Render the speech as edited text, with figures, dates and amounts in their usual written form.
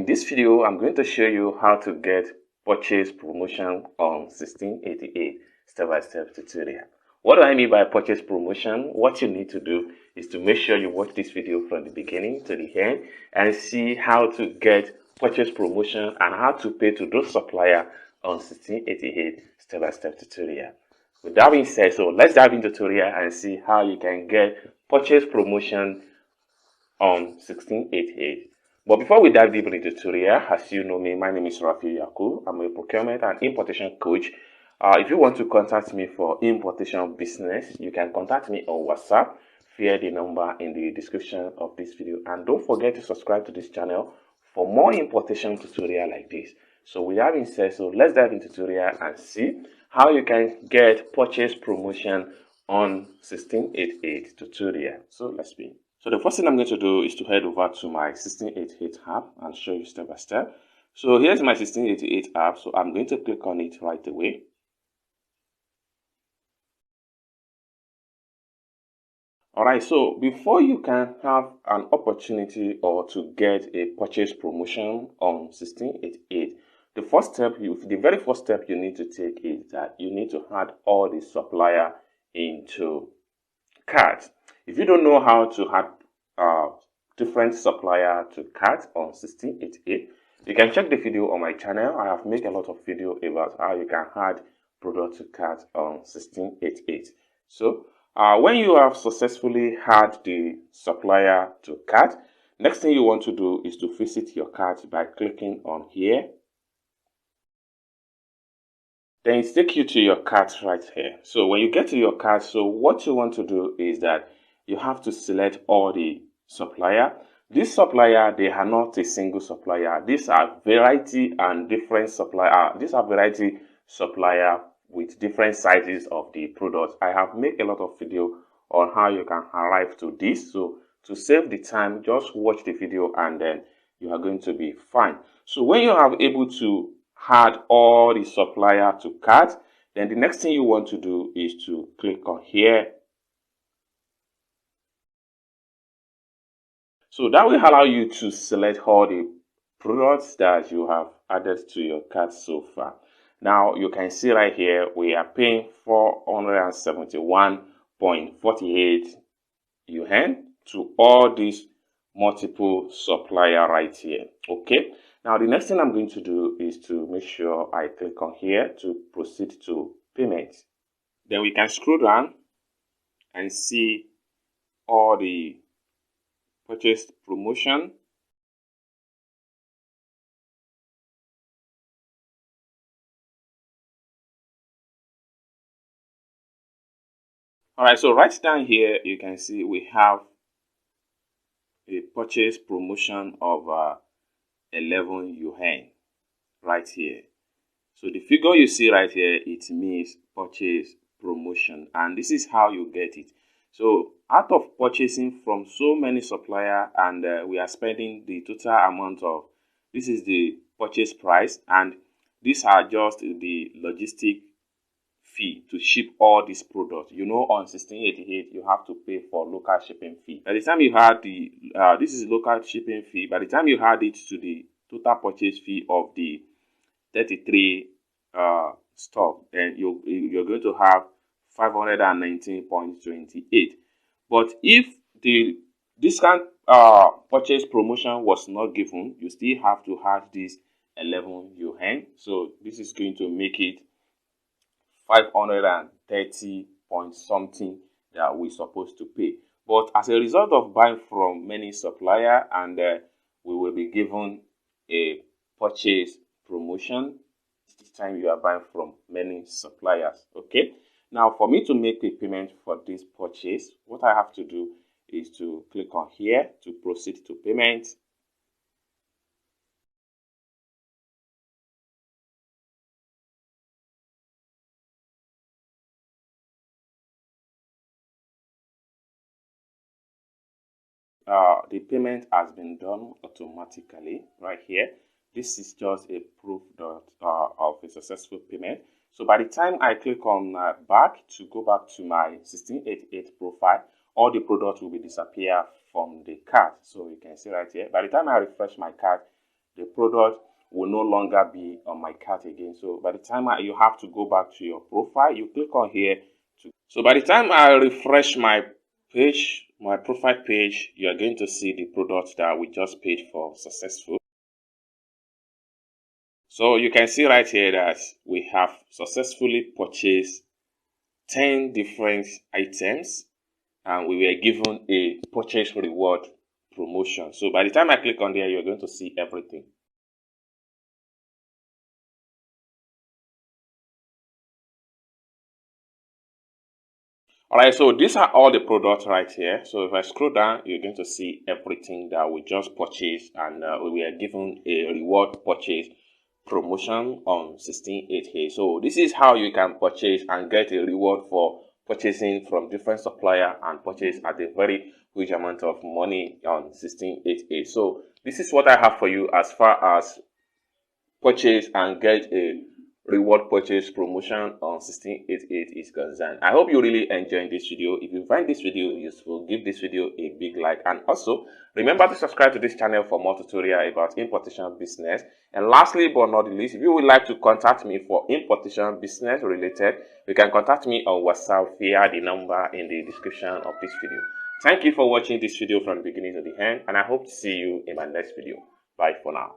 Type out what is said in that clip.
in this video, I'm going to show you how to get purchase promotion on 1688 step-by-step tutorial. What do I mean by purchase promotion? What you need to do is to make sure you watch this video from the beginning to the end and see how to get purchase promotion and how to pay to those supplier on 1688 step-by-step tutorial. With that being said, so let's dive into tutorial and see how you can get purchase promotion on 1688. But before we dive deeper into the tutorial, as you know me, my name is Rafi Yaku. I'm a procurement and importation coach. If you want to contact me for importation business, you can contact me on WhatsApp via the number in the description of this video. And don't forget to subscribe to this channel for more importation tutorial like this. So with that being said, so let's dive into tutorial and see how you can get purchase promotion on 1688 tutorial. So let's begin. So the first thing I'm going to do is to head over to my 1688 app and show you step by step. So here's my 1688 app. So I'm going to click on it right away. Alright, so before you can have an opportunity or to get a purchase promotion on 1688, the very first step you need to take is that you need to add all the supplier into cart. If you don't know how to add different supplier to cart on 1688, you can check the video on my channel. I have made a lot of video about how you can add product to cart on 1688. So when you have successfully had the supplier to cart, next thing you want to do is to visit your cart by clicking on here. Then it takes you to your cart right here. So when you get to your cart, so what you want to do is that you have to select all the supplier. This supplier, they are not a single supplier. These are variety and different supplier. These are variety supplier with different sizes of the product. I have made a lot of video on how you can arrive to this. So to save the time, just watch the video and then you are going to be fine. So when you are able to add all the supplier to cart, then the next thing you want to do is to click on here. So that will allow you to select all the products that you have added to your cart so far. Now you can see right here we are paying 471.48 yuan to all these multiple supplier right here. Okay. Now the next thing I'm going to do is to make sure I click on here to proceed to payment. Then we can scroll down and see all the purchase promotion. Alright, so right down here you can see we have a purchase promotion of 11 yuan right here. So the figure you see right here, it means purchase promotion, and this is how you get it. So out of purchasing from so many supplier, and we are spending the total amount of, this is the purchase price, and these are just the logistic fee to ship all these products. You know, on 1688 you have to pay for local shipping fee. By the time you had the this is local shipping fee, by the time you add it to the total purchase fee of the 33 stock, then you're going to have 519.28. But if the discount purchase promotion was not given, you still have to have this 11 yuan. So this is going to make it 530 point something that we're supposed to pay. But as a result of buying from many suppliers, and we will be given a purchase promotion each time you are buying from many suppliers. Okay, now for me to make a payment for this purchase, what I have to do is to click on here to proceed to payment. The payment has been done automatically right here. This is just a proof that, of a successful payment. So by the time I click on back to go back to my 1688 profile, all the products will be disappear from the cart. So you can see right here. By the time I refresh my cart, the product will no longer be on my cart again. So by the time you have to go back to your profile, you click on here. So by the time I refresh my page, my profile page, you are going to see the product that we just paid for successful. So you can see right here that we have successfully purchased 10 different items and we were given a purchase reward promotion. So by the time I click on there, you're going to see everything. Alright, so these are all the products right here. So if I scroll down, you're going to see everything that we just purchased, and we were given a reward purchase promotion on 1688. So this is how you can purchase and get a reward for purchasing from different supplier and purchase at a very huge amount of money on 1688. So this is what I have for you as far as purchase and get a reward purchase promotion on 1688 is concerned. I hope you really enjoyed this video. If you find this video useful, give this video a big like, and also remember to subscribe to this channel for more tutorial about importation business. And lastly but not least, if you would like to contact me for importation business related, you can contact me on WhatsApp via the number in the description of this video. Thank you for watching this video from the beginning to the end, and I hope to see you in my next video. Bye for now.